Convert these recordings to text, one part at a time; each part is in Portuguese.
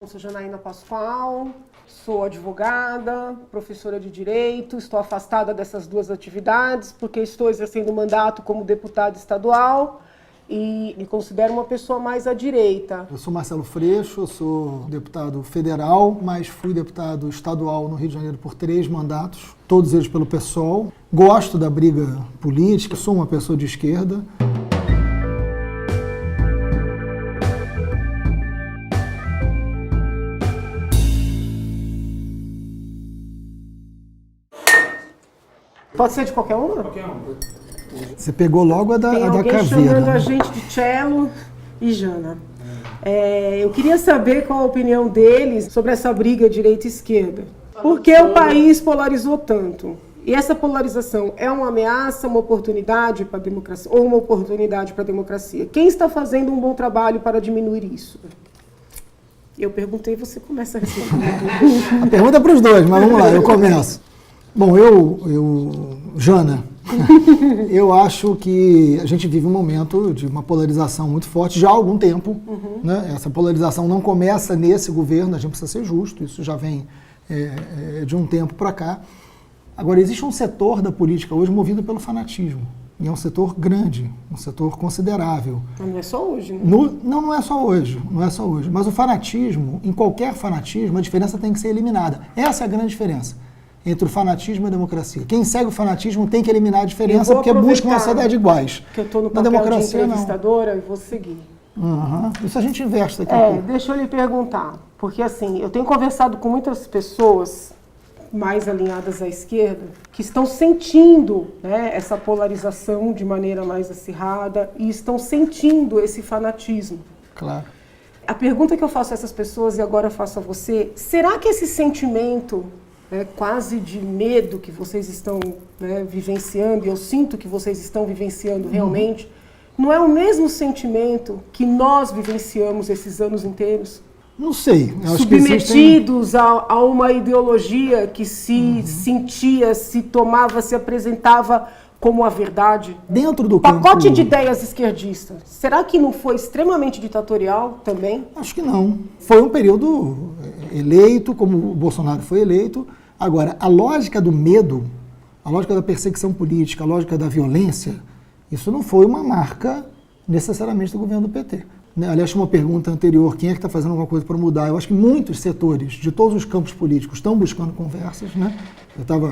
Sou Janaína Pascoal, sou advogada, professora de Direito, estou afastada dessas duas atividades porque estou exercendo o mandato como deputada estadual e me considero uma pessoa mais à direita. Eu sou Marcelo Freixo, sou deputado federal, mas fui deputado estadual no Rio de Janeiro por 3 mandatos, todos eles pelo PSOL. Gosto da briga política, sou uma pessoa de esquerda. Pode ser de qualquer uma? Qualquer um. Você pegou logo a da caveira. Tem alguém chamando a gente de Cello e Jana. Eu queria saber qual a opinião deles sobre essa briga direita e esquerda. Por que o país polarizou tanto? E essa polarização é uma ameaça, uma oportunidade para a democracia ou uma oportunidade para a democracia? Quem está fazendo um bom trabalho para diminuir isso? Eu perguntei, você começa a responder. A pergunta é para os dois, mas vamos lá, eu começo. Bom, Jana, eu acho que a gente vive um momento de uma polarização muito forte já há algum tempo. Né? Essa polarização não começa nesse governo, a gente precisa ser justo, isso já vem de um tempo para cá. Agora, existe um setor da política hoje movido pelo fanatismo, e é um setor grande, um setor considerável. Mas não é só hoje, né? Não é só hoje, não é só hoje. Mas o fanatismo, em qualquer fanatismo, a diferença tem que ser eliminada. Essa é a grande diferença entre o fanatismo e a democracia. Quem segue o fanatismo tem que eliminar a diferença porque busca uma sociedade iguais. Que eu estou no papel de entrevistadora e vou seguir. Isso a gente investe daqui a pouco. Deixa eu lhe perguntar, porque assim, eu tenho conversado com muitas pessoas mais alinhadas à esquerda que estão sentindo, né, essa polarização de maneira mais acirrada e estão sentindo esse fanatismo. Claro. A pergunta que eu faço a essas pessoas e agora faço a você, será que esse sentimento quase de medo que vocês estão vivenciando, e eu sinto que vocês estão vivenciando realmente, não é o mesmo sentimento que nós vivenciamos esses anos inteiros? Não sei. Submetidos a uma ideologia que se sentia, se tomava, se apresentava como a verdade. Dentro do pacote de ideias esquerdistas. Será que não foi extremamente ditatorial também? Acho que não. Foi um período eleito, como o Bolsonaro foi eleito. Agora, a lógica do medo, a lógica da perseguição política, a lógica da violência, isso não foi uma marca necessariamente do governo do PT. Aliás, uma pergunta anterior, quem é que está fazendo alguma coisa para mudar? Eu acho que muitos setores de todos os campos políticos estão buscando conversas, né?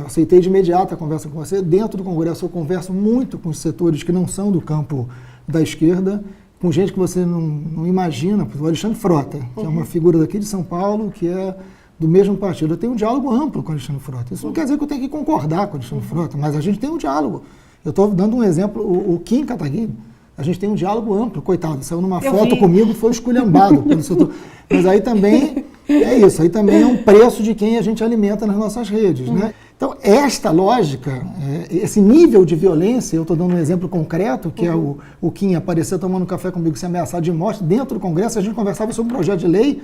Aceitei de imediato a conversa com você. Dentro do Congresso eu converso muito com os setores que não são do campo da esquerda, com gente que você não imagina, o Alexandre Frota, que é uma figura daqui de São Paulo, que é do mesmo partido. Eu tenho um diálogo amplo com o Alexandre Frota. Isso não quer dizer que eu tenho que concordar com o Alexandre Frota, mas a gente tem um diálogo. Eu estou dando um exemplo, o Kim Kataguiri, a gente tem um diálogo amplo, coitado, saiu numa foto comigo, foi esculhambado pelo setor. Mas aí também é isso, aí também é um preço de quem a gente alimenta nas nossas redes, né? Então, esta lógica, esse nível de violência, eu estou dando um exemplo concreto, que é o Kim aparecer tomando café comigo, se ameaçar de morte, dentro do Congresso, a gente conversava sobre um projeto de lei.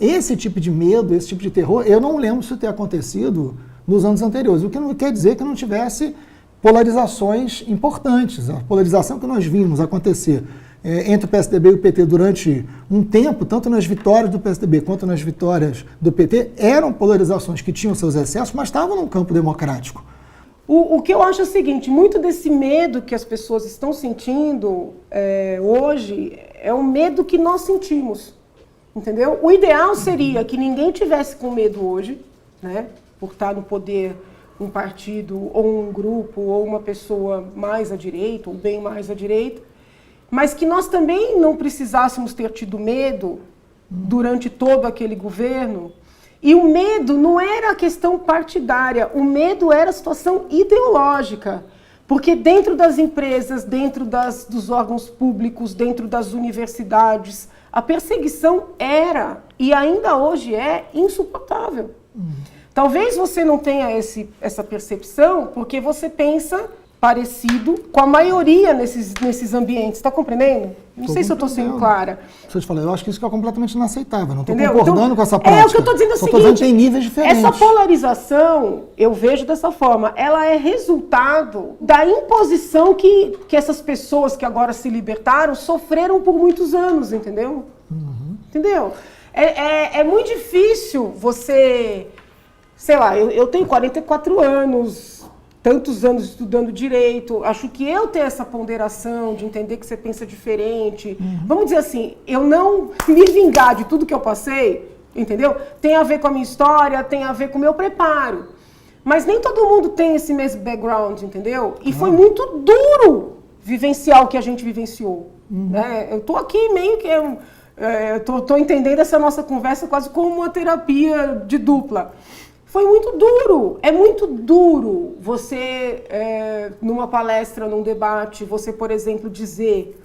Esse tipo de medo, esse tipo de terror, eu não lembro isso ter acontecido nos anos anteriores, o que não quer dizer que não tivesse polarizações importantes. A polarização que nós vimos acontecer entre o PSDB e o PT durante um tempo, tanto nas vitórias do PSDB quanto nas vitórias do PT, eram polarizações que tinham seus excessos, mas estavam no campo democrático. O que eu acho é o seguinte, muito desse medo que as pessoas estão sentindo hoje é o medo que nós sentimos, entendeu? O ideal seria que ninguém tivesse com medo hoje, né, por estar no poder um partido ou um grupo ou uma pessoa mais à direita ou bem mais à direita, mas que nós também não precisássemos ter tido medo durante todo aquele governo. E o medo não era a questão partidária, o medo era a situação ideológica, porque dentro das empresas, dentro dos órgãos públicos, dentro das universidades, a perseguição era, e ainda hoje é, insuportável. Talvez você não tenha essa percepção porque você pensa parecido com a maioria nesses ambientes. Está compreendendo? Não sei se eu estou sendo clara. Deixa eu te falar, eu acho que isso é completamente inaceitável. Não estou concordando com essa prática. É o que eu estou dizendo, é o seguinte, estou dizendo que tem níveis diferentes. Essa polarização, eu vejo dessa forma, ela é resultado da imposição que essas pessoas que agora se libertaram sofreram por muitos anos, entendeu? Entendeu? É muito difícil você, sei lá, eu tenho 44 anos, tantos anos estudando direito, acho que eu ter essa ponderação de entender que você pensa diferente, vamos dizer assim, eu não me vingar de tudo que eu passei, entendeu? Tem a ver com a minha história, tem a ver com o meu preparo. Mas nem todo mundo tem esse mesmo background, entendeu? E foi muito duro vivenciar o que a gente vivenciou. Né? Eu tô aqui meio que... tô entendendo essa nossa conversa quase como uma terapia de dupla. Foi muito duro, é muito duro você, numa palestra, num debate, você, por exemplo, dizer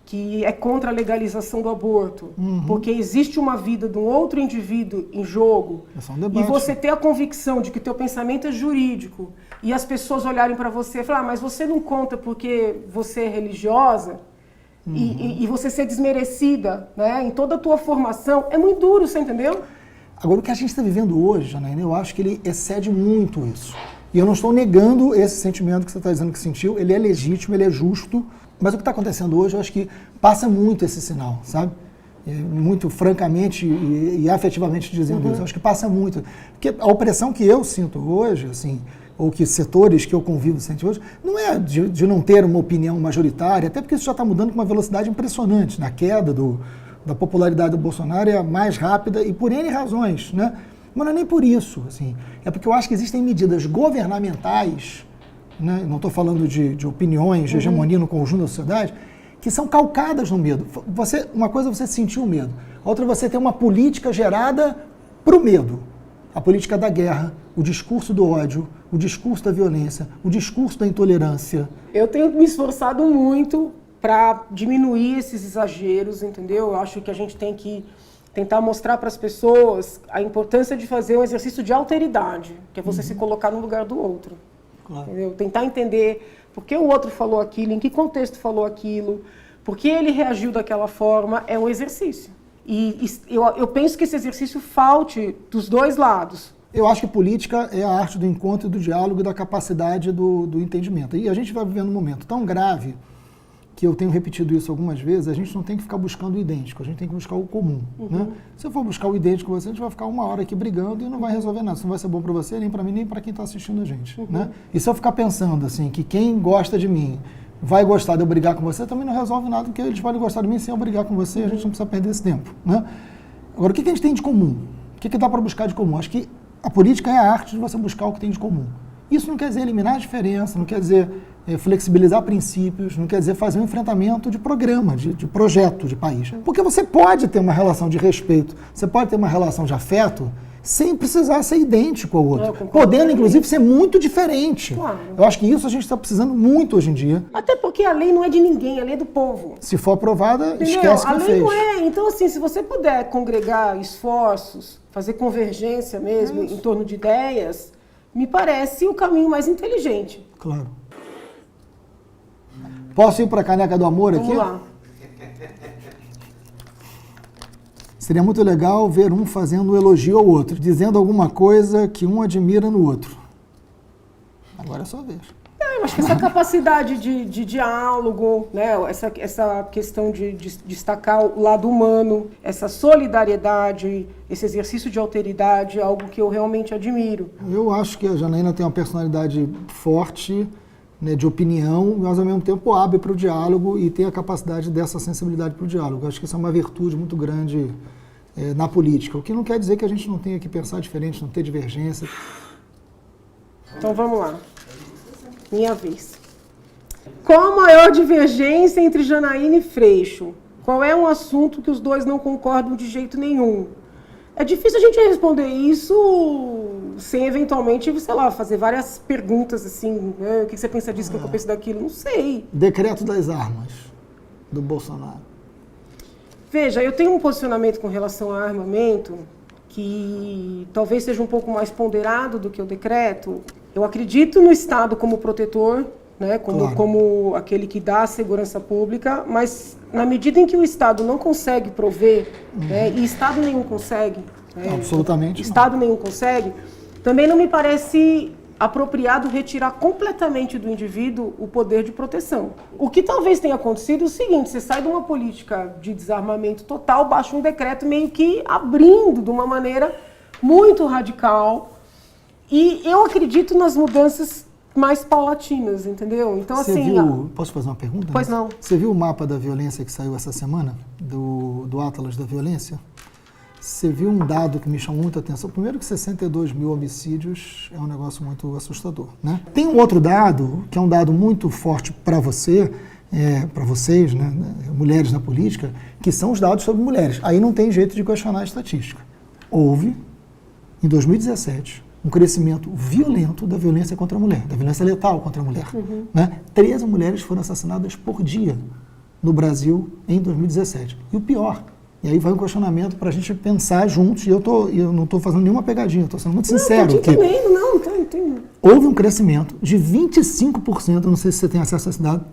que é contra a legalização do aborto, porque existe uma vida de um outro indivíduo em jogo, e você ter a convicção de que o teu pensamento é jurídico, e as pessoas olharem para você e falar, mas você não conta porque você é religiosa, e você ser desmerecida, né, em toda a tua formação, é muito duro, você entendeu? Agora, o que a gente está vivendo hoje, Janaína, eu acho que ele excede muito isso. E eu não estou negando esse sentimento que você está dizendo que sentiu, ele é legítimo, ele é justo, mas o que está acontecendo hoje, eu acho que passa muito esse sinal, sabe? Muito francamente e afetivamente dizendo isso, eu acho que passa muito. Porque a opressão que eu sinto hoje, assim, ou que setores que eu convivo sentem hoje, não é de não ter uma opinião majoritária, até porque isso já está mudando com uma velocidade impressionante, na queda da popularidade do Bolsonaro é a mais rápida e por N razões, né? Mas não é nem por isso, assim. É porque eu acho que existem medidas governamentais, né? Não estou falando de opiniões, de hegemonia no conjunto da sociedade, que são calcadas no medo. Uma coisa é você sentir o medo, a outra é você ter uma política gerada para o medo. A política da guerra, o discurso do ódio, o discurso da violência, o discurso da intolerância. Eu tenho me esforçado muito para diminuir esses exageros, entendeu? Eu acho que a gente tem que tentar mostrar para as pessoas a importância de fazer um exercício de alteridade, que é você se colocar no lugar do outro. Claro. Entendeu? Tentar entender por que o outro falou aquilo, em que contexto falou aquilo, por que ele reagiu daquela forma, é um exercício. E eu penso que esse exercício falte dos dois lados. Eu acho que política é a arte do encontro, do diálogo e da capacidade do entendimento. E a gente vai vivendo um momento tão grave que eu tenho repetido isso algumas vezes, a gente não tem que ficar buscando o idêntico, a gente tem que buscar o comum. Né? Se eu for buscar o idêntico com você, a gente vai ficar uma hora aqui brigando e não vai resolver nada. Isso não vai ser bom para você, nem para mim, nem para quem está assistindo a gente. Né? E se eu ficar pensando assim, que quem gosta de mim vai gostar de eu brigar com você, também não resolve nada, porque eles podem gostar de mim sem eu brigar com você, a gente não precisa perder esse tempo. Né? Agora, o que a gente tem de comum? O que dá para buscar de comum? Acho que a política é a arte de você buscar o que tem de comum. Isso não quer dizer eliminar a diferença, não quer dizer flexibilizar princípios, não quer dizer fazer um enfrentamento de programa, de projeto de país. Porque você pode ter uma relação de respeito, você pode ter uma relação de afeto sem precisar ser idêntico ao outro. Podendo, inclusive, ser muito diferente. Claro. Eu acho que isso a gente está precisando muito hoje em dia. Até porque a lei não é de ninguém, a lei é do povo. Se for aprovada, esquece que fez. A lei não é. Então, assim, se você puder congregar esforços, fazer convergência mesmo em torno de ideias, me parece o caminho mais inteligente. Claro. Posso ir para a caneca do amor aqui? Vamos lá. Seria muito legal ver um fazendo um elogio ao outro, dizendo alguma coisa que um admira no outro. Agora é sua vez. Eu acho que essa capacidade de diálogo, né, essa questão de destacar o lado humano, essa solidariedade, esse exercício de alteridade, é algo que eu realmente admiro. Eu acho que a Janaína tem uma personalidade forte, né, de opinião, mas ao mesmo tempo abre para o diálogo e tem a capacidade dessa sensibilidade para o diálogo. Eu acho que isso é uma virtude muito grande na política, o que não quer dizer que a gente não tenha que pensar diferente, não ter divergência. Então vamos lá. Minha vez. Qual a maior divergência entre Janaína e Freixo? Qual é um assunto que os dois não concordam de jeito nenhum? É difícil a gente responder isso sem eventualmente, sei lá, fazer várias perguntas assim, né? O que você pensa disso, o que eu penso daquilo? Não sei. Decreto das armas do Bolsonaro. Veja, eu tenho um posicionamento com relação a armamento que talvez seja um pouco mais ponderado do que o decreto. Eu acredito no Estado como protetor, né, como aquele que dá a segurança pública, mas na medida em que o Estado não consegue prover, né, e Estado nenhum consegue, absolutamente Estado nenhum consegue, também não me parece apropriado retirar completamente do indivíduo o poder de proteção. O que talvez tenha acontecido é o seguinte: você sai de uma política de desarmamento total, baixa um decreto meio que abrindo de uma maneira muito radical. E eu acredito nas mudanças mais paulatinas, entendeu? Então, Você assim... viu, posso fazer uma pergunta? Pois não. Você viu o mapa da violência que saiu essa semana, do Atlas da Violência? Você viu um dado que me chamou muita atenção. Primeiro que 62 mil homicídios é um negócio muito assustador, né? Tem um outro dado, que é um dado muito forte para você, para vocês, né, mulheres na política, que são os dados sobre mulheres. Aí não tem jeito de questionar a estatística. Houve, em 2017, um crescimento violento da violência contra a mulher, da violência letal contra a mulher. Né? 13 mulheres foram assassinadas por dia no Brasil em 2017. E o pior, e aí vai um questionamento para a gente pensar juntos, e eu não estou fazendo nenhuma pegadinha, estou sendo muito sincero. Não tem. Houve um crescimento de 25%, não sei se você tem acesso a esse dado,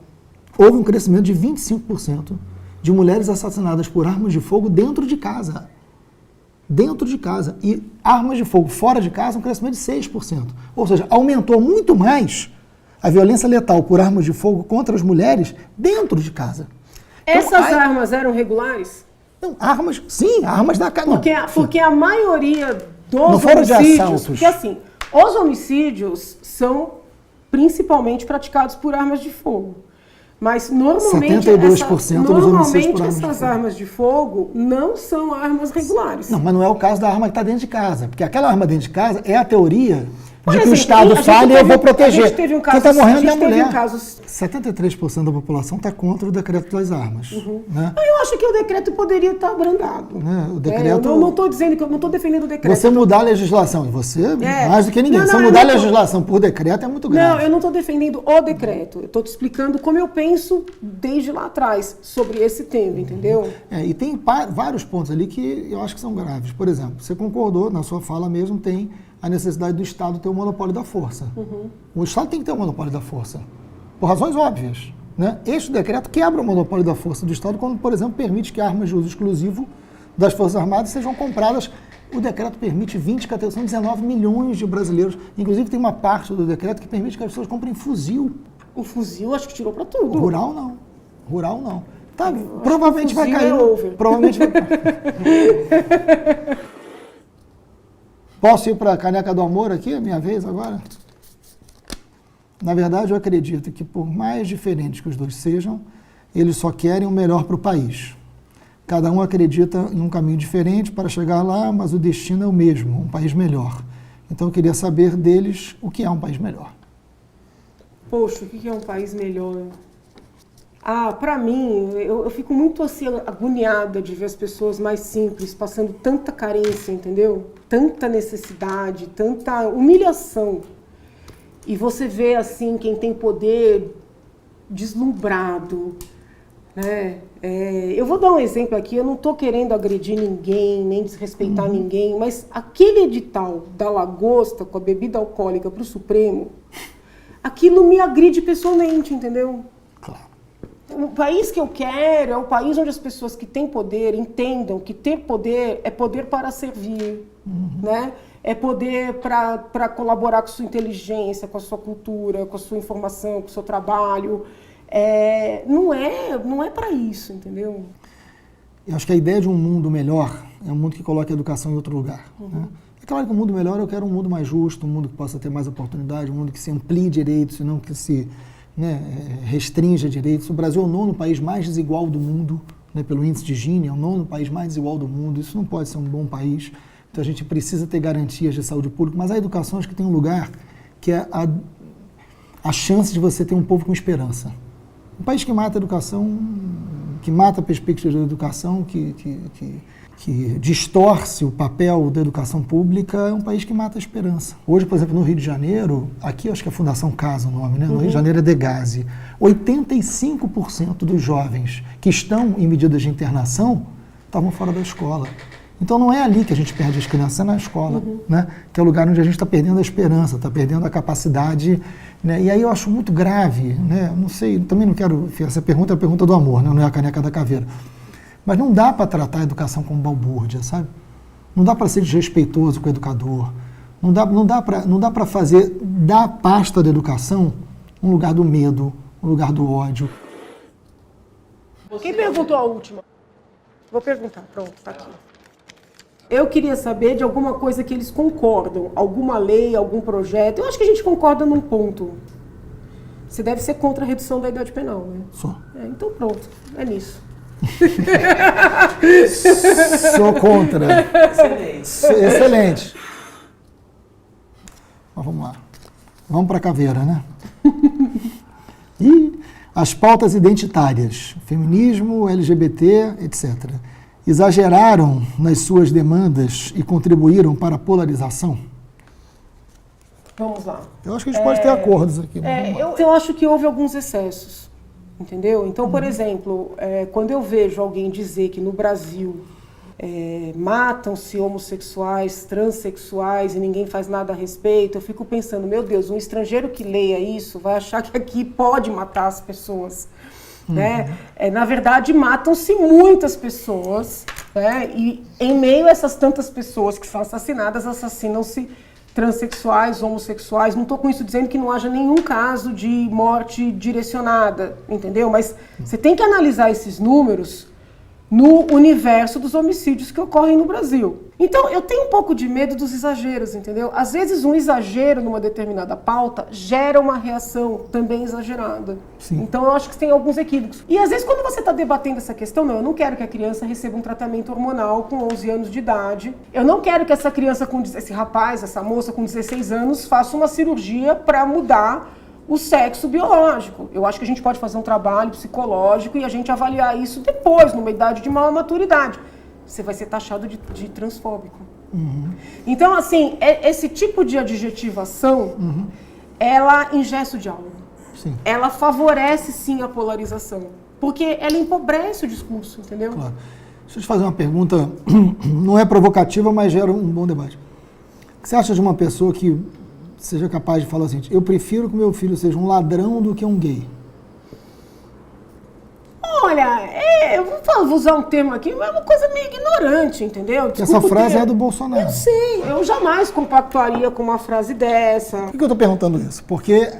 houve um crescimento de 25% de mulheres assassinadas por armas de fogo dentro de casa. Dentro de casa. E armas de fogo fora de casa, um crescimento de 6%. Ou seja, aumentou muito mais a violência letal por armas de fogo contra as mulheres dentro de casa. Essas armas eram regulares? Não, armas, sim, armas da casa. Porque a maioria dos não foram homicídios... de assaltos. Porque assim, os homicídios são principalmente praticados por armas de fogo. Mas normalmente, 72% dos homicídios por essas armas de fogo não são armas regulares. Não, mas não é o caso da arma que está dentro de casa. Porque aquela arma dentro de casa é a teoria de que o Estado falha e eu vou proteger. Quem está morrendo é a mulher. 73% da população está contra o decreto das armas. Né? Eu acho que o decreto poderia estar abrandado. Né? O decreto... eu não estou dizendo que eu não estou defendendo o decreto. Você mudar a legislação, e você mais do que ninguém, você mudar a legislação por decreto é muito grave. Não, eu não estou defendendo o decreto. Eu estou te explicando como eu penso desde lá atrás sobre esse tema, entendeu? E tem vários pontos ali que eu acho que são graves. Por exemplo, você concordou, na sua fala mesmo, tem a necessidade do Estado ter o monopólio da força. O Estado tem que ter o monopólio da força, por razões óbvias. Né? Este decreto quebra o monopólio da força do Estado quando, por exemplo, permite que armas de uso exclusivo das Forças Armadas sejam compradas. O decreto permite 20 categorias, são 19 milhões de brasileiros. Inclusive tem uma parte do decreto que permite que as pessoas comprem fuzil. O fuzil acho que tirou para tudo. Rural não. Rural não. Tá, provavelmente vai cair. Provavelmente vai. Posso ir para a caneca do amor aqui, a minha vez agora? Na verdade, eu acredito que, por mais diferentes que os dois sejam, eles só querem o melhor para o país. Cada um acredita em um caminho diferente para chegar lá, mas o destino é o mesmo, um país melhor. Então, eu queria saber deles o que é um país melhor. Poxa, o que é um país melhor? Para mim, eu fico muito assim, agoniada de ver as pessoas mais simples passando tanta carência, entendeu? Tanta necessidade, tanta humilhação. E você vê, assim, quem tem poder deslumbrado, né? Eu vou dar um exemplo aqui, eu não estou querendo agredir ninguém, nem desrespeitar ninguém, mas aquele edital da lagosta com a bebida alcoólica para o Supremo, aquilo me agride pessoalmente, entendeu? Claro. O país que eu quero é o país onde as pessoas que têm poder entendam que ter poder é poder para servir, né? É poder para colaborar com a sua inteligência, com a sua cultura, com a sua informação, com o seu trabalho. Não é para isso, entendeu? Eu acho que a ideia de um mundo melhor é um mundo que coloca a educação em outro lugar. Né? É claro que um mundo melhor, eu quero um mundo mais justo, um mundo que possa ter mais oportunidade, um mundo que se amplie direitos e não que se restrinja direitos. O Brasil é o 9º país mais desigual do mundo, né, pelo índice de Gini, é o 9º país mais desigual do mundo. Isso não pode ser um bom país. Então a gente precisa ter garantias de saúde pública, mas a educação acho que tem um lugar que é a chance de você ter um povo com esperança. Um país que mata a educação, que mata a perspectiva da educação, que distorce o papel da educação pública, é um país que mata a esperança. Hoje, por exemplo, no Rio de Janeiro, aqui acho que é a Fundação Casa o nome, né? No Rio de Janeiro é Degase, 85% dos jovens que estão em medidas de internação estavam fora da escola. Então não é ali que a gente perde as crianças, é na escola, né? Que é o lugar onde a gente está perdendo a esperança, está perdendo a capacidade, né? E aí eu acho muito grave, né? Não sei, também não quero, essa pergunta é a pergunta do amor, né? Não é a caneca da caveira. Mas não dá para tratar a educação como balbúrdia, sabe? Não dá para ser desrespeitoso com o educador, Não dá para fazer da pasta da educação um lugar do medo, um lugar do ódio. Quem perguntou a última? Vou perguntar, pronto, tá aqui. Eu queria saber de alguma coisa que eles concordam, alguma lei, algum projeto. Eu acho que a gente concorda num ponto. Você deve ser contra a redução da idade penal, né? Sou. Então pronto, é nisso. Sou contra. Excelente. Mas vamos lá. Vamos para a caveira, né? E as pautas identitárias, feminismo, LGBT, etc., exageraram nas suas demandas e contribuíram para a polarização? Vamos lá. Eu acho que a gente pode ter acordos aqui. Eu acho que houve alguns excessos, entendeu? Então, por exemplo, quando eu vejo alguém dizer que no Brasil matam-se homossexuais, transexuais e ninguém faz nada a respeito, eu fico pensando, meu Deus, um estrangeiro que leia isso vai achar que aqui pode matar as pessoas. Né? Na verdade, matam-se muitas pessoas, né? E em meio a essas tantas pessoas que são assassinadas, assassinam-se transexuais, homossexuais. Não estou com isso dizendo que não haja nenhum caso de morte direcionada, entendeu? Mas você tem que analisar esses números no universo dos homicídios que ocorrem no Brasil. Então, eu tenho um pouco de medo dos exageros, entendeu? Às vezes, um exagero numa determinada pauta gera uma reação também exagerada. Sim. Então, eu acho que tem alguns equívocos. E, às vezes, quando você está debatendo essa questão, não, eu não quero que a criança receba um tratamento hormonal com 11 anos de idade. Eu não quero que essa criança, esse rapaz, essa moça com 16 anos, faça uma cirurgia para mudar o sexo biológico. Eu acho que a gente pode fazer um trabalho psicológico e a gente avaliar isso depois, numa idade de maior maturidade. Você vai ser taxado de transfóbico. Então, assim, esse tipo de adjetivação, ela ingessa o diálogo. Sim. Ela favorece, sim, a polarização. Porque ela empobrece o discurso, entendeu? Claro. Deixa eu te fazer uma pergunta, não é provocativa, mas gera um bom debate. O que você acha de uma pessoa que seja capaz de falar assim, eu prefiro que meu filho seja um ladrão do que um gay? Olha, eu vou usar um termo aqui, mas é uma coisa meio ignorante, entendeu? Desculpa, essa frase é do Bolsonaro. Eu sei, eu jamais compactuaria com uma frase dessa. Por que eu estou perguntando isso? Porque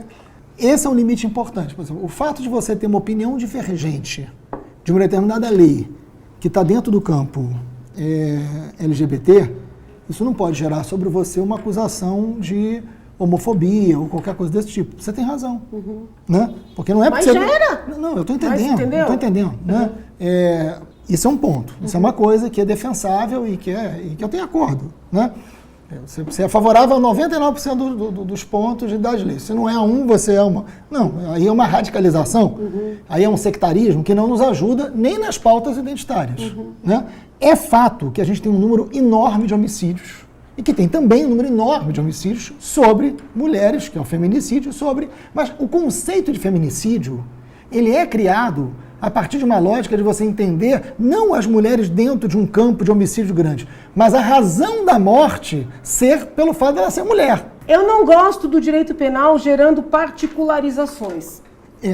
esse é um limite importante. Por exemplo, o fato de você ter uma opinião divergente de uma determinada lei que está dentro do campo LGBT, isso não pode gerar sobre você uma acusação de homofobia ou qualquer coisa desse tipo. Você tem razão. Né? Porque não é Mas porque gera! Não, eu estou entendendo. Estou entendendo. Né? Isso é um ponto. Isso é uma coisa que é defensável e que eu tenho acordo. Né? Você é favorável a 99% dos pontos das leis. Se não é um, você é uma... Não, aí é uma radicalização. Aí é um sectarismo que não nos ajuda nem nas pautas identitárias. Né? É fato que a gente tem um número enorme de homicídios e que tem também um número enorme de homicídios sobre mulheres, que é o feminicídio, mas o conceito de feminicídio, ele é criado a partir de uma lógica de você entender não as mulheres dentro de um campo de homicídio grande, mas a razão da morte ser pelo fato dela ser mulher. Eu não gosto do direito penal gerando particularizações.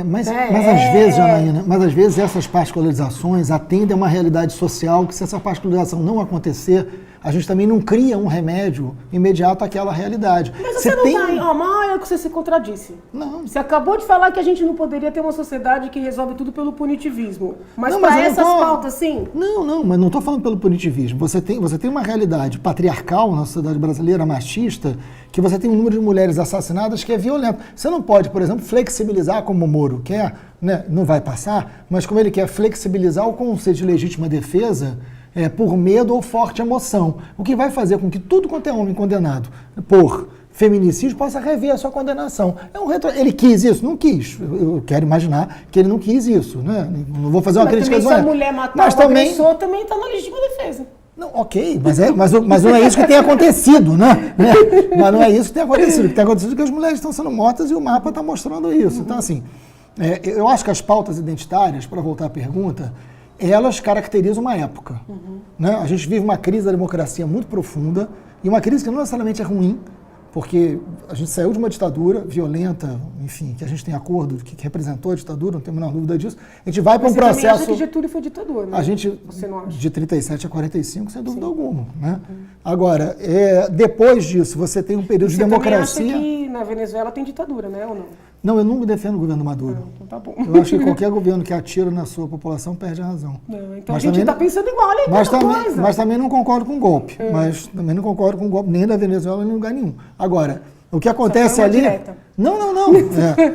Mas às vezes, Janaína, às vezes essas particularizações atendem a uma realidade social que, se essa particularização não acontecer, a gente também não cria um remédio imediato àquela realidade. Mas você não está aí, Maia, que você se contradisse. Não. Você acabou de falar que a gente não poderia ter uma sociedade que resolve tudo pelo punitivismo. Mas para essas pautas, sim? Não, mas não estou falando pelo punitivismo. Você tem uma realidade patriarcal na sociedade brasileira, machista, que você tem um número de mulheres assassinadas que é violento. Você não pode, por exemplo, flexibilizar como o Moro quer, né? Não vai passar, mas como ele quer flexibilizar o conceito de legítima defesa por medo ou forte emoção. O que vai fazer com que tudo quanto é homem condenado por feminicídio possa rever a sua condenação. Ele quis isso? Não quis. Eu quero imaginar que ele não quis isso. Né? Não vou fazer uma crítica exata. Se a mulher matar o agressor, também está na legítima defesa. Não, ok, mas não é isso que tem acontecido, né? Mas não é isso que tem acontecido. O que tem acontecido é que as mulheres estão sendo mortas e o mapa está mostrando isso. Então, assim, eu acho que as pautas identitárias, para voltar à pergunta, elas caracterizam uma época. Né? A gente vive uma crise da democracia muito profunda, e uma crise que não necessariamente é ruim, porque a gente saiu de uma ditadura violenta, enfim, que a gente tem acordo que representou a ditadura, não tem a menor dúvida disso. A gente vai para um processo... Você também acha que Getúlio foi ditador, né? A gente, você não acha? De 37 a 45, sem dúvida alguma. Né? Agora, depois disso, você tem um período de democracia... Você também acha que na Venezuela tem ditadura, né, ou não? Não, eu não me defendo o governo Maduro. Então tá bom. Eu acho que qualquer governo que atira na sua população perde a razão. Não, então mas a gente está pensando igual, olha aí, mas também não concordo com o golpe. Mas também não concordo com o golpe nem da Venezuela, nem em lugar nenhum. Agora, o que acontece ali... Direta. Não.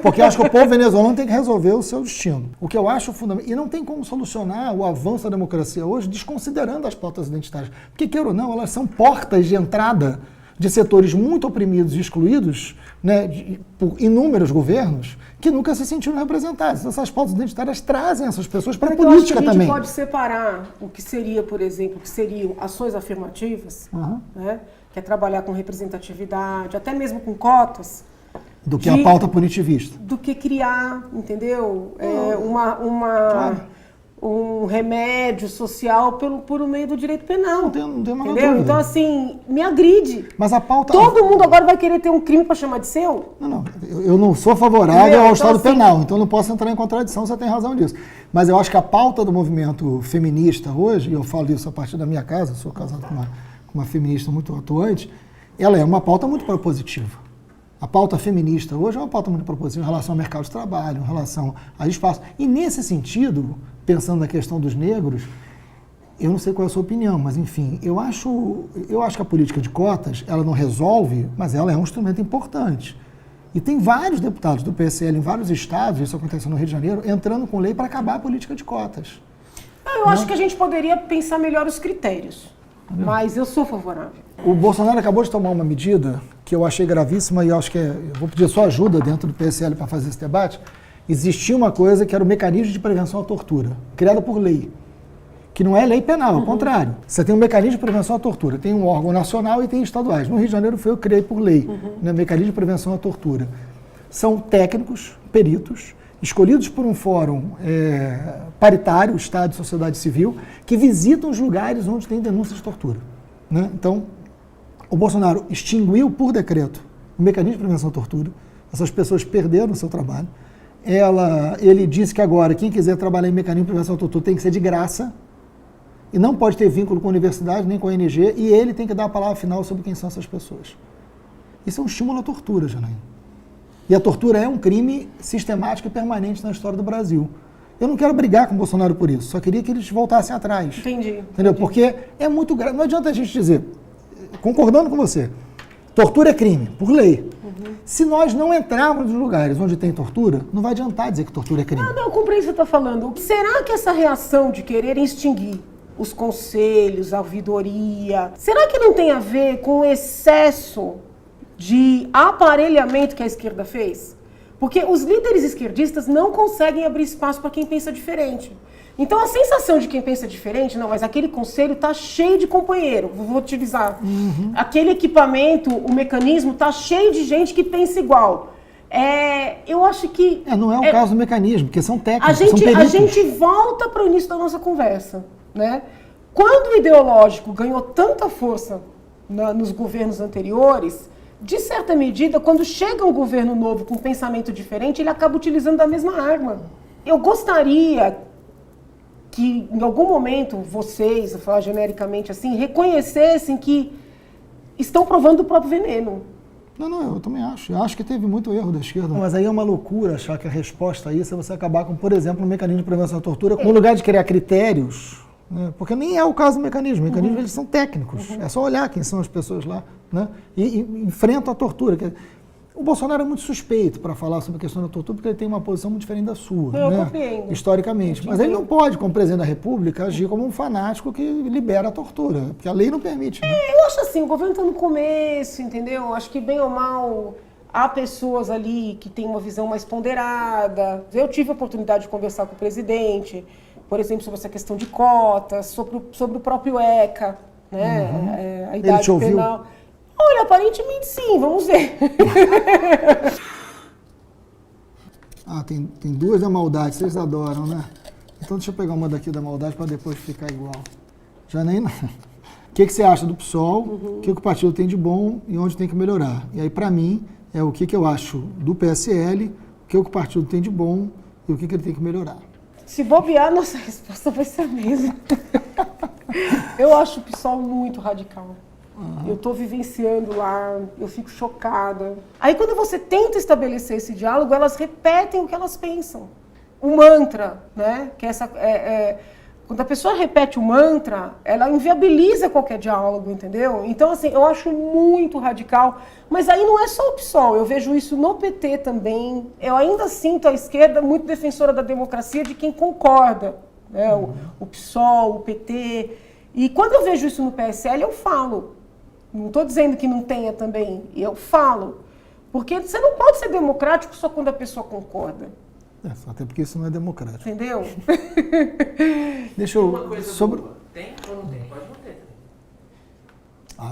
Porque eu acho que o povo venezuelano tem que resolver o seu destino. O que eu acho fundamental... E não tem como solucionar o avanço da democracia hoje desconsiderando as pautas identitárias. Porque, queira ou não, elas são portas de entrada de setores muito oprimidos e excluídos, né, por inúmeros governos, que nunca se sentiram representados. Então, essas pautas identitárias trazem essas pessoas para a política também. A gente pode separar o que seria, por exemplo, o que seriam ações afirmativas, né, que é trabalhar com representatividade, até mesmo com cotas. Do que a pauta punitivista. Do que criar, entendeu? Um remédio social por meio do direito penal. Não tem uma entendeu? dúvida. Então, assim, me agride. Mas a pauta... Todo mundo agora vai querer ter um crime para chamar de seu? Não. Eu não sou favorável ao Estado penal, então não posso entrar em contradição, você tem razão disso. Mas eu acho que a pauta do movimento feminista hoje, e eu falo isso a partir da minha casa, sou casado com uma feminista muito atuante, ela é uma pauta muito propositiva. A pauta feminista hoje é uma pauta muito propositiva em relação ao mercado de trabalho, em relação a espaço. E nesse sentido, pensando na questão dos negros, eu não sei qual é a sua opinião, mas enfim, eu acho que a política de cotas, ela não resolve, mas ela é um instrumento importante. E tem vários deputados do PSL em vários estados, isso aconteceu no Rio de Janeiro, entrando com lei para acabar a política de cotas. Eu acho que a gente poderia pensar melhor os critérios, mas eu sou favorável. O Bolsonaro acabou de tomar uma medida que eu achei gravíssima e eu acho que eu vou pedir a sua ajuda dentro do PSL para fazer esse debate. Existia uma coisa que era o mecanismo de prevenção à tortura, criada por lei, que não é lei penal, ao contrário. Você tem um mecanismo de prevenção à tortura, tem um órgão nacional e tem estaduais. No Rio de Janeiro foi eu que criei por lei, né, mecanismo de prevenção à tortura. São técnicos, peritos, escolhidos por um fórum paritário, Estado e sociedade civil, que visitam os lugares onde tem denúncias de tortura. Né? Então, o Bolsonaro extinguiu por decreto o mecanismo de prevenção à tortura, essas pessoas perderam o seu trabalho. Ele disse que agora quem quiser trabalhar em mecanismo de prevenção à tortura tem que ser de graça e não pode ter vínculo com a universidade nem com a ONG e ele tem que dar a palavra final sobre quem são essas pessoas. Isso é um estímulo à tortura, Janaína. E a tortura é um crime sistemático e permanente na história do Brasil. Eu não quero brigar com o Bolsonaro por isso, só queria que eles voltassem atrás. Entendi. Entendeu? Porque é muito grave. Não adianta a gente dizer, concordando com você, tortura é crime, por lei. Se nós não entrarmos nos lugares onde tem tortura, não vai adiantar dizer que tortura é crime. Não, eu compreendo o que você está falando. Será que essa reação de querer extinguir os conselhos, a ouvidoria, será que não tem a ver com o excesso de aparelhamento que a esquerda fez? Porque os líderes esquerdistas não conseguem abrir espaço para quem pensa diferente. Então a sensação de quem pensa diferente, não, mas aquele conselho está cheio de companheiro, vou utilizar. Aquele equipamento, o mecanismo está cheio de gente que pensa igual. Eu acho que... não é o caso do mecanismo, porque são técnicos, são peritos. A gente volta para o início da nossa conversa. Né? Quando o ideológico ganhou tanta força nos governos anteriores, de certa medida, quando chega um governo novo com um pensamento diferente, ele acaba utilizando a mesma arma. Eu gostaria que, em algum momento, vocês, vou falar genericamente assim, reconhecessem que estão provando o próprio veneno. Não, eu também acho. Eu acho que teve muito erro da esquerda. Mas aí é uma loucura achar que a resposta a isso é você acabar com, por exemplo, um mecanismo de prevenção à tortura, no lugar de criar critérios, né? Porque nem é o caso do mecanismo. Os mecanismos eles são técnicos. É só olhar quem são as pessoas lá, né? E enfrentam a tortura. O Bolsonaro é muito suspeito para falar sobre a questão da tortura, porque ele tem uma posição muito diferente da sua, eu né? compreendo. Historicamente. Mas ele não pode, como presidente da República, agir como um fanático que libera a tortura, porque a lei não permite. Né? Eu acho assim, o governo está no começo, entendeu? Acho que bem ou mal há pessoas ali que têm uma visão mais ponderada. Eu tive a oportunidade de conversar com o presidente, por exemplo, sobre essa questão de cotas, sobre o próprio ECA, né? A idade ele te ouviu? penal. Olha, aparentemente sim, vamos ver. Tem duas da maldade, vocês adoram, né? Então deixa eu pegar uma daqui da maldade para depois ficar igual. Janaína, que você acha do PSOL, o que o partido tem de bom e onde tem que melhorar. E aí, para mim, é o que eu acho do PSL, o que o partido tem de bom e o que ele tem que melhorar. Se bobear, nossa resposta vai ser a mesma. Eu acho o PSOL muito radical. Eu estou vivenciando lá, eu fico chocada. Aí quando você tenta estabelecer esse diálogo, elas repetem o que elas pensam. O mantra, né? Que quando a pessoa repete o mantra, ela inviabiliza qualquer diálogo, entendeu? Então, assim, eu acho muito radical. Mas aí não é só o PSOL, eu vejo isso no PT também. Eu ainda sinto a esquerda muito defensora da democracia de quem concorda, né? O PSOL, o PT. E quando eu vejo isso no PSL, eu falo. Não estou dizendo que não tenha também, eu falo. Porque você não pode ser democrático só quando a pessoa concorda. Até porque isso não é democrático. Entendeu? Deixa eu... Uma coisa boa. Tem ou não tem? Pode não ter.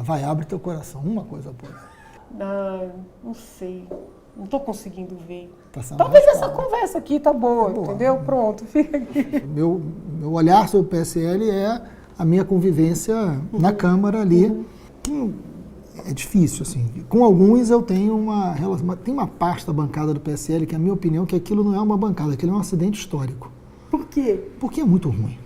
Vai, abre teu coração. Uma coisa boa. Não sei. Não estou conseguindo ver. Tá sendo Talvez radical, essa conversa aqui tá boa, entendeu? Pronto, fica aqui. Meu olhar sobre o PSL é a minha convivência na Câmara ali. É difícil, assim. Com alguns eu tenho uma relação. Tem uma parte da bancada do PSL que, a minha opinião, que aquilo não é uma bancada, aquilo é um acidente histórico. Por quê? Porque é muito ruim.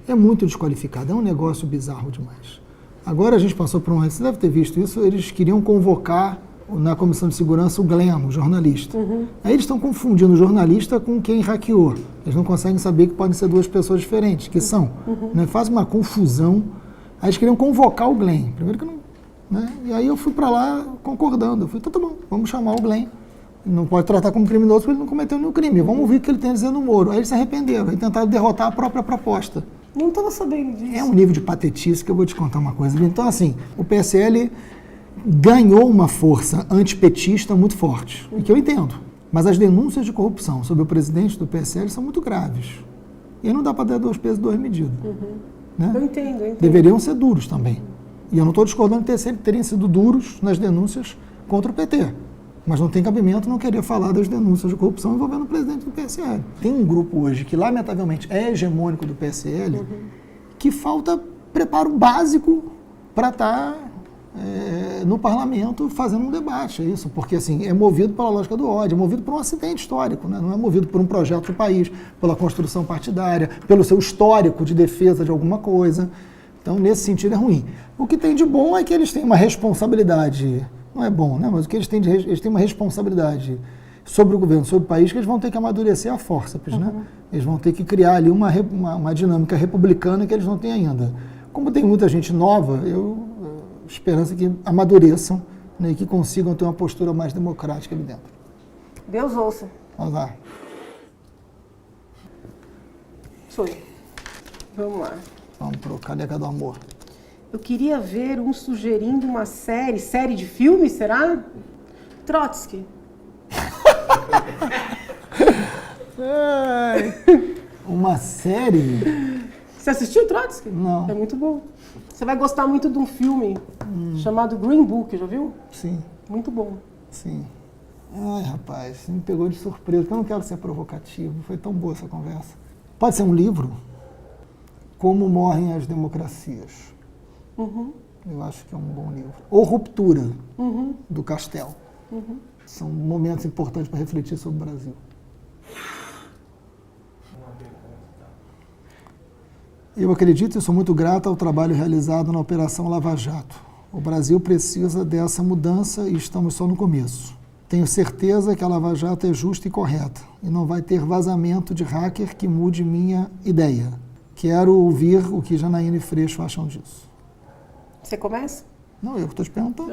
É muito desqualificado. É um negócio bizarro demais. Agora a gente passou por você deve ter visto isso, eles queriam convocar na Comissão de Segurança o Glenn, o jornalista. Aí eles estão confundindo o jornalista com quem hackeou. Eles não conseguem saber que podem ser duas pessoas diferentes, que são. Né? Faz uma confusão. Aí eles queriam convocar o Glenn. Primeiro que não... Né? E aí eu fui para lá concordando. Eu falei, tá bom, vamos chamar o Glenn. Não pode tratar como criminoso porque ele não cometeu nenhum crime. Vamos ouvir o que ele tem a dizer no Moro. Aí eles se arrependeram e tentaram derrotar a própria proposta. Não estava sabendo disso. É um nível de patetice que eu vou te contar uma coisa. Então, assim, o PSL ganhou uma força antipetista muito forte, e que eu entendo. Mas as denúncias de corrupção sobre o presidente do PSL são muito graves. E aí não dá para dar 2 pesos e 2 medidas. Né? Eu entendo. Deveriam ser duros também. E eu não estou discordando de terem sido duros nas denúncias contra o PT. Mas não tem cabimento não querer falar das denúncias de corrupção envolvendo o presidente do PSL. Tem um grupo hoje que, lamentavelmente, é hegemônico do PSL, que falta preparo básico para estar no parlamento fazendo um debate. É isso, porque assim, é movido pela lógica do ódio, é movido por um acidente histórico, né? Não é movido por um projeto do país, pela construção partidária, pelo seu histórico de defesa de alguma coisa. Então, nesse sentido, é ruim. O que tem de bom é que eles têm uma responsabilidade, não é bom, né? Mas o que eles têm uma responsabilidade sobre o governo, sobre o país, que eles vão ter que amadurecer a fórceps, né? Eles vão ter que criar ali uma dinâmica republicana que eles não têm ainda. Como tem muita gente nova, esperança que amadureçam, né, e que consigam ter uma postura mais democrática ali dentro. Deus ouça. Vamos lá. Sou eu. Vamos lá. Vamos pro Caneca do Amor. Eu queria ver sugerindo uma série de filmes, será? Trotsky. Uma série? Você assistiu Trotsky? Não. É muito bom. Você vai gostar muito de um filme chamado Green Book, já viu? Sim. Muito bom. Sim. Ai, rapaz, você me pegou de surpresa, porque eu não quero ser provocativo. Foi tão boa essa conversa. Pode ser um livro? Como Morrem as Democracias. Eu acho que é um bom livro. Ou Ruptura, do Castell. São momentos importantes para refletir sobre o Brasil. Eu acredito e sou muito grato ao trabalho realizado na Operação Lava Jato. O Brasil precisa dessa mudança e estamos só no começo. Tenho certeza que a Lava Jato é justa e correta e não vai ter vazamento de hacker que mude minha ideia. Quero ouvir o que Janaína e Freixo acham disso. Você começa? Não, eu que estou te perguntando.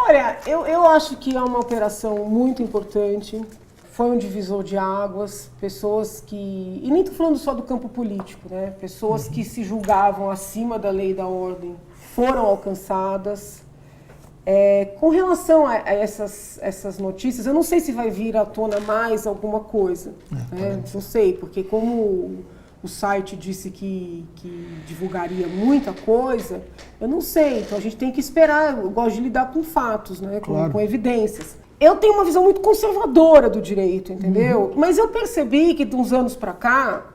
Olha, eu acho que é uma operação muito importante. Foi um divisor de águas, pessoas que... E nem estou falando só do campo político, né? Pessoas que se julgavam acima da lei e da ordem foram alcançadas. Com relação a essas notícias, eu não sei se vai vir à tona mais alguma coisa. Não sei, porque como o site disse que divulgaria muita coisa, eu não sei. Então a gente tem que esperar. Eu gosto de lidar com fatos, né? Com evidências. Eu tenho uma visão muito conservadora do direito, entendeu? Mas eu percebi que de uns anos para cá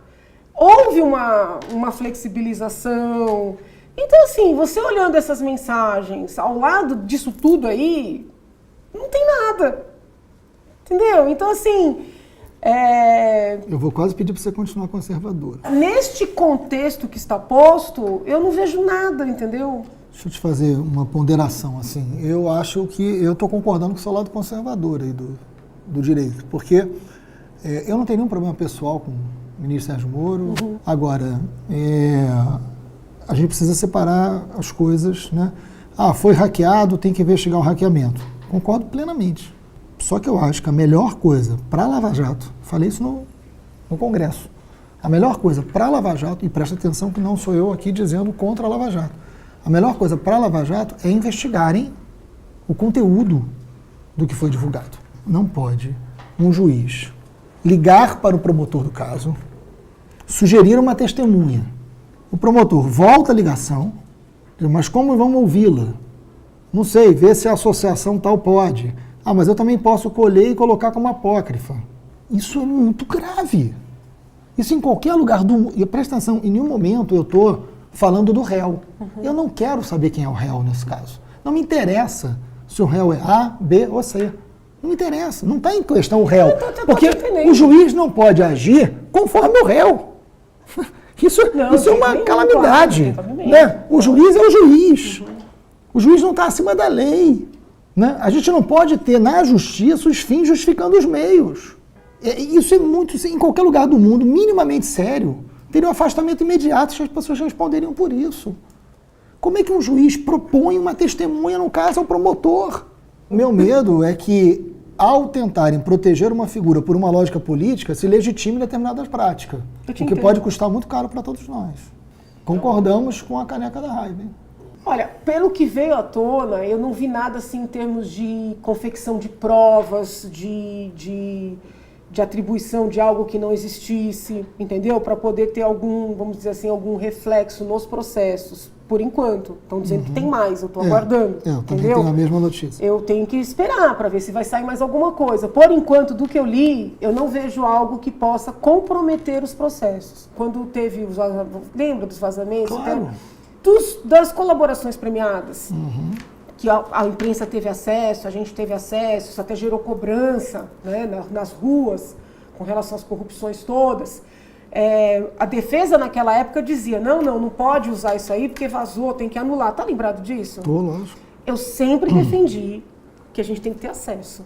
houve uma flexibilização. Então, assim, você olhando essas mensagens, ao lado disso tudo aí, não tem nada. Entendeu? Então, assim... Eu vou quase pedir para você continuar conservadora. Neste contexto que está posto, eu não vejo nada, entendeu? Deixa eu te fazer uma ponderação, assim. Eu acho que eu estou concordando com o seu lado conservador aí do direito, porque eu não tenho nenhum problema pessoal com o ministro Sérgio Moro. Agora, a gente precisa separar as coisas, né? Foi hackeado, tem que investigar o hackeamento. Concordo plenamente. Só que eu acho que a melhor coisa para a Lava Jato, falei isso no Congresso, a melhor coisa para a Lava Jato, e presta atenção que não sou eu aqui dizendo contra a Lava Jato, a melhor coisa para a Lava Jato é investigarem o conteúdo do que foi divulgado. Não pode um juiz ligar para o promotor do caso, sugerir uma testemunha. O promotor volta a ligação, diz, mas como vamos ouvi-la? Não sei, vê se a associação tal pode. Mas eu também posso colher e colocar como apócrifa. Isso é muito grave. Isso em qualquer lugar do mundo. E presta atenção, em nenhum momento eu estou falando do réu. Eu não quero saber quem é o réu nesse caso. Não me interessa se o réu é A, B ou C. Não me interessa. Não está em questão o réu. Porque o juiz não pode agir conforme o réu. Isso é uma calamidade. Né? O juiz é o juiz. O juiz não está acima da lei. Né? A gente não pode ter na justiça os fins justificando os meios. Isso é muito, em qualquer lugar do mundo, minimamente sério, teria um afastamento imediato se as pessoas responderiam por isso. Como é que um juiz propõe uma testemunha no caso ao promotor? O meu medo é que, ao tentarem proteger uma figura por uma lógica política, se legitime determinadas práticas, o que pode custar muito caro para todos nós. Concordamos com a caneca da raiva, hein? Olha, pelo que veio à tona, eu não vi nada assim em termos de confecção de provas, de atribuição de algo que não existisse, entendeu? Para poder ter algum, vamos dizer assim, algum reflexo nos processos. Por enquanto. Estão dizendo que tem mais, eu estou aguardando. Eu também tenho a mesma notícia. Eu tenho que esperar para ver se vai sair mais alguma coisa. Por enquanto, do que eu li, eu não vejo algo que possa comprometer os processos. Quando teve os vazamentos, lembra dos vazamentos? Claro. Das colaborações premiadas, que a imprensa teve acesso, a gente teve acesso, isso até gerou cobrança, né, nas ruas, com relação às corrupções todas. A defesa naquela época dizia, não pode usar isso aí porque vazou, tem que anular. Tá lembrado disso? Tô, lógico. Eu sempre defendi que a gente tem que ter acesso.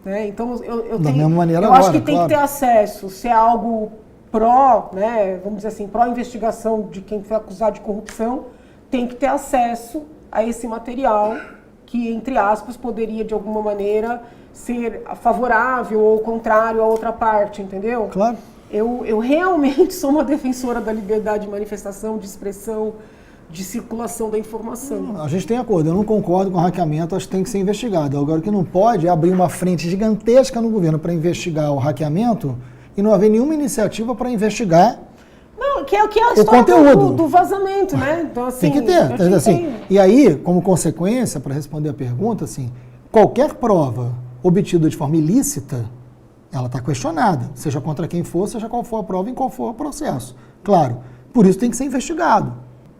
Né? Então, da mesma maneira eu agora, acho que tem claro. que ter acesso, se é algo pró, né, vamos dizer assim, pró-investigação de quem foi acusado de corrupção, tem que ter acesso a esse material que, entre aspas, poderia, de alguma maneira, ser favorável ou contrário à outra parte, entendeu? Claro. Eu realmente sou uma defensora da liberdade de manifestação, de expressão, de circulação da informação. A gente tem acordo, eu não concordo com o hackeamento, acho que tem que ser investigado. Agora, o que não pode é abrir uma frente gigantesca no governo para investigar o hackeamento e não haver nenhuma iniciativa para investigar que é a o história conteúdo. do vazamento, né? Então, assim, tem que ter. Assim, e aí, como consequência, para responder a pergunta, assim, qualquer prova obtida de forma ilícita, ela está questionada, seja contra quem for, seja qual for a prova, em qual for o processo. Claro, por isso tem que ser investigado.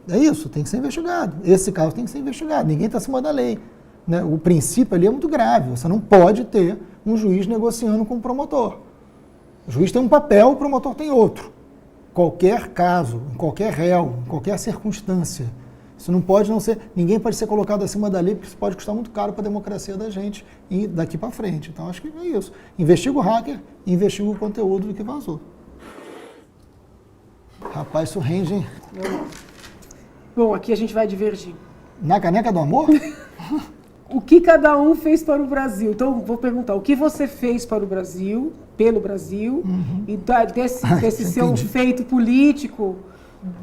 É isso, tem que ser investigado. Esse caso tem que ser investigado, ninguém está acima da lei. Né? O princípio ali é muito grave, você não pode ter um juiz negociando com o promotor. O juiz tem um papel, o promotor tem outro. Qualquer caso, em qualquer réu, em qualquer circunstância, isso não pode não ser, ninguém pode ser colocado acima da lei, porque isso pode custar muito caro para a democracia da gente e daqui para frente. Então, acho que é isso. Investiga o hacker e investiga o conteúdo do que vazou. Rapaz, isso rende, hein? Bom, aqui a gente vai divergir. Na caneca do amor? O que cada um fez para o Brasil? Então, vou perguntar, o que você fez para o Brasil, pelo Brasil, e desse seu feito político,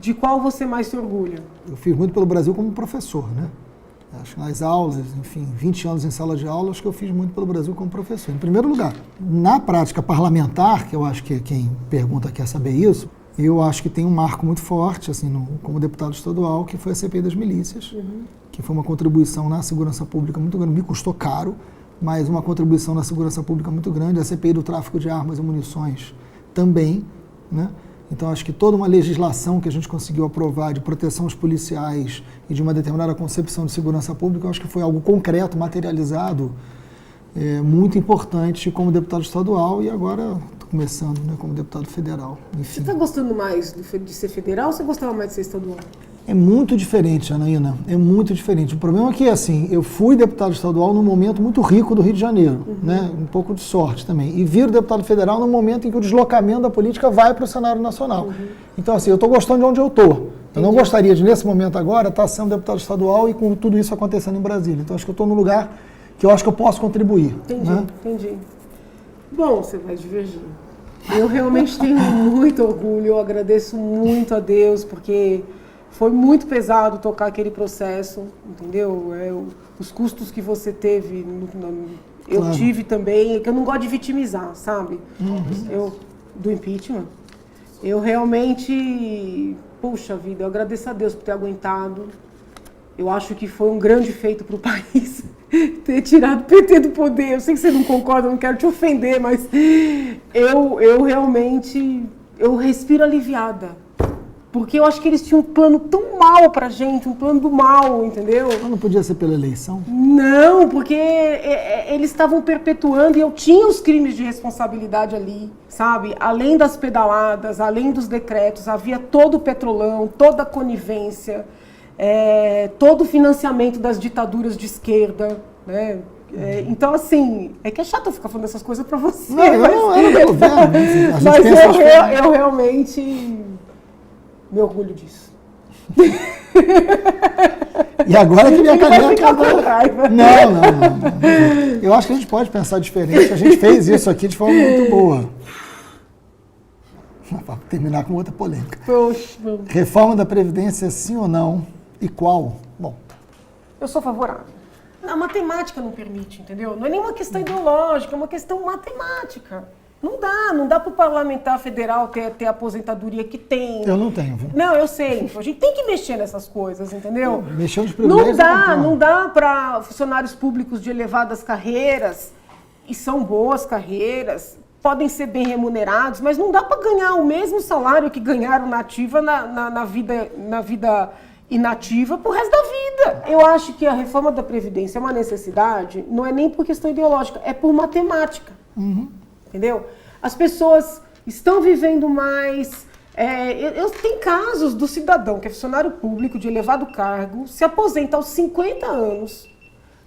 de qual você mais se orgulha? Eu fiz muito pelo Brasil como professor, né? Acho que nas aulas, enfim, 20 anos em sala de aula, acho que eu fiz muito pelo Brasil como professor. Em primeiro lugar, na prática parlamentar, que eu acho que quem pergunta quer saber isso, eu acho que tem um marco muito forte, assim, como deputado estadual, que foi a CPI das milícias, que foi uma contribuição na segurança pública muito grande, me custou caro, mas uma contribuição na segurança pública muito grande, a CPI do tráfico de armas e munições também, né? Então, acho que toda uma legislação que a gente conseguiu aprovar de proteção aos policiais e de uma determinada concepção de segurança pública, eu acho que foi algo concreto, materializado, muito importante como deputado estadual e agora estou começando, né, como deputado federal. Enfim. Você está gostando mais de ser federal ou você gostava mais de ser estadual? É muito diferente, Janaína, é muito diferente. O problema é que, assim, eu fui deputado estadual num momento muito rico do Rio de Janeiro, né? Um pouco de sorte também. E viro deputado federal no momento em que o deslocamento da política vai para o cenário nacional. Então, assim, eu estou gostando de onde eu estou. Eu não gostaria de, nesse momento agora, estar sendo deputado estadual e com tudo isso acontecendo em Brasília. Então, acho que eu estou num lugar que eu acho que eu posso contribuir. Entendi, né? entendi. Bom, você vai divergir. Eu realmente tenho muito orgulho, eu agradeço muito a Deus, porque foi muito pesado tocar aquele processo, entendeu? Os custos que você teve, eu Claro. tive também, que eu não gosto de vitimizar, sabe? Do impeachment. Eu realmente, puxa vida, eu agradeço a Deus por ter aguentado. Eu acho que foi um grande feito para o país ter tirado o PT do poder. Eu sei que você não concorda, eu não quero te ofender, mas eu realmente, eu respiro aliviada. Porque eu acho que eles tinham um plano tão mal pra gente, um plano do mal, entendeu? Mas não podia ser pela eleição? Não, porque eles estavam perpetuando e eu tinha os crimes de responsabilidade ali, sabe? Além das pedaladas, além dos decretos, havia todo o petrolão, toda a conivência, todo o financiamento das ditaduras de esquerda, né? Então, assim, é que é chato eu ficar falando essas coisas pra você. Não, eu não era do governo. A gente Mas pensa diferente. eu realmente me orgulho disso. E agora que minha Ele vai caneca... ficar com raiva. Não. Eu acho que a gente pode pensar diferente. A gente fez isso aqui de forma muito boa. Para terminar com outra polêmica. Poxa. Reforma da Previdência, sim ou não? E qual? Bom, Eu sou favorável. A matemática não permite, entendeu? Não é nenhuma questão ideológica, é uma questão matemática. Não dá para o parlamentar federal ter a aposentadoria que tem. eu não tenho, viu? Não, eu sei. A gente tem que mexer nessas coisas, entendeu? Mexer nos privilégios Não dá para funcionários públicos de elevadas carreiras, e são boas carreiras, podem ser bem remunerados, mas não dá para ganhar o mesmo salário que ganharam na ativa na vida inativa pro resto da vida. Eu acho que a reforma da Previdência é uma necessidade, não é nem por questão ideológica, é por matemática. Entendeu? As pessoas estão vivendo mais. Tem casos do cidadão que é funcionário público de elevado cargo, se aposenta aos 50 anos,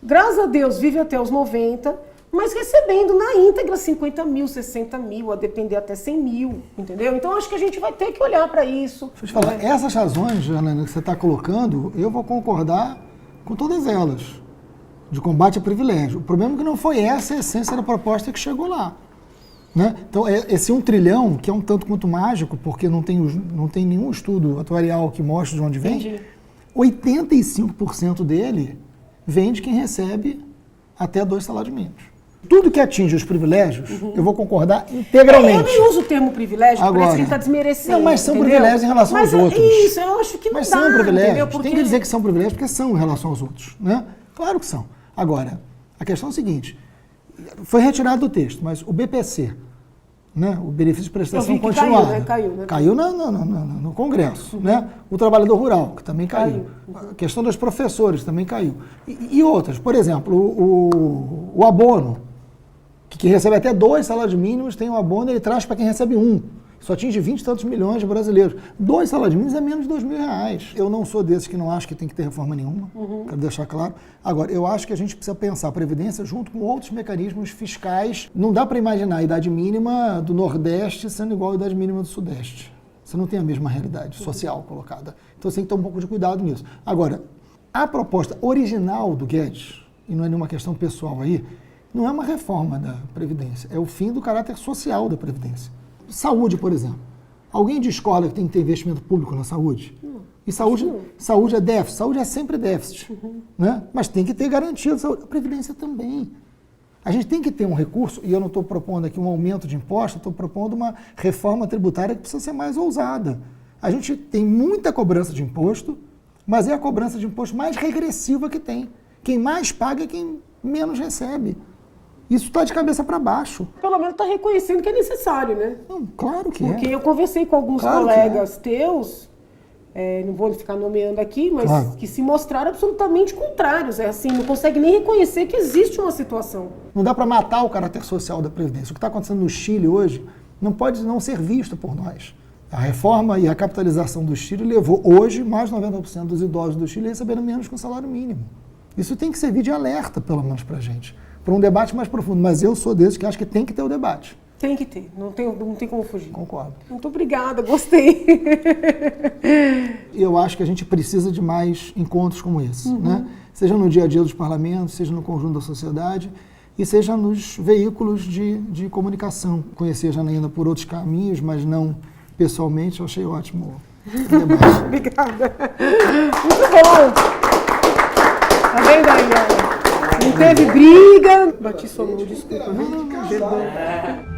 graças a Deus vive até os 90, mas recebendo na íntegra 50 mil, 60 mil, a depender até 100 mil, entendeu? Então acho que a gente vai ter que olhar para isso. Deixa eu te falar, essas razões, Janaína, que você está colocando, eu vou concordar com todas elas, de combate a privilégio. O problema é que não foi essa a essência da proposta que chegou lá. Né? Então, esse 1 trilhão, que é um tanto quanto mágico, porque não tem nenhum estudo atuarial que mostre de onde vem, Entendi. 85% dele vem de quem recebe até 2 salários mínimos. Tudo que atinge os privilégios, eu vou concordar integralmente. Eu nem uso o termo privilégio, Agora, parece que ele está desmerecendo. não, mas são entendeu? privilégios em relação aos outros. Isso, eu acho que não Mas dá, são privilégios. entendeu? Porque... Tem que dizer que são privilégios porque são em relação aos outros. Né? Claro que são. Agora, a questão é a seguinte, foi retirado do texto, mas o BPC, né, o benefício de prestação continuada, caiu no Congresso. Né? O trabalhador rural, que também caiu. A questão dos professores também caiu. E outras, por exemplo, o abono, que recebe até 2 salários mínimos, tem um abono, ele traz para quem recebe 1. Isso atinge 20 e tantos milhões de brasileiros. 2 salários mínimos é menos de R$2.000. Eu não sou desses que não acho que tem que ter reforma nenhuma, quero deixar claro. Agora, eu acho que a gente precisa pensar a Previdência junto com outros mecanismos fiscais. Não dá para imaginar a idade mínima do Nordeste sendo igual à idade mínima do Sudeste. Você não tem a mesma realidade social colocada. Então você tem que ter um pouco de cuidado nisso. Agora, a proposta original do Guedes, e não é nenhuma questão pessoal aí, não é uma reforma da Previdência, é o fim do caráter social da Previdência. Saúde, por exemplo. Alguém discorda que tem que ter investimento público na saúde? E saúde é déficit. Saúde é sempre déficit. Né? Mas tem que ter garantia de saúde. A Previdência também. A gente tem que ter um recurso, e eu não estou propondo aqui um aumento de imposto, estou propondo uma reforma tributária que precisa ser mais ousada. A gente tem muita cobrança de imposto, mas é a cobrança de imposto mais regressiva que tem. Quem mais paga é quem menos recebe. Isso está de cabeça para baixo. Pelo menos está reconhecendo que é necessário, né? Não, claro que Porque é. eu conversei com alguns Claro que colegas teus, não vou ficar nomeando aqui, mas Claro. que se mostraram absolutamente contrários. É assim, não consegue nem reconhecer que existe uma situação. Não dá para matar o caráter social da Previdência. O que está acontecendo no Chile hoje não pode não ser visto por nós. A reforma e a capitalização do Chile levou hoje mais de 90% dos idosos do Chile recebendo menos que um salário mínimo. Isso tem que servir de alerta, pelo menos para a gente, para um debate mais profundo. Mas eu sou desses que acho que tem que ter o debate. Tem que ter, não tem como fugir. Concordo. Muito obrigada, gostei. Eu acho que a gente precisa de mais encontros como esse, né? Seja no dia a dia dos parlamentos, seja no conjunto da sociedade e seja nos veículos de comunicação. Conheci a Janaína por outros caminhos, mas não pessoalmente. Eu achei ótimo o debate. Obrigada. Muito bom. Tá vendo aí, ó? Não teve briga. Bati sua mão, desculpa. Perdão.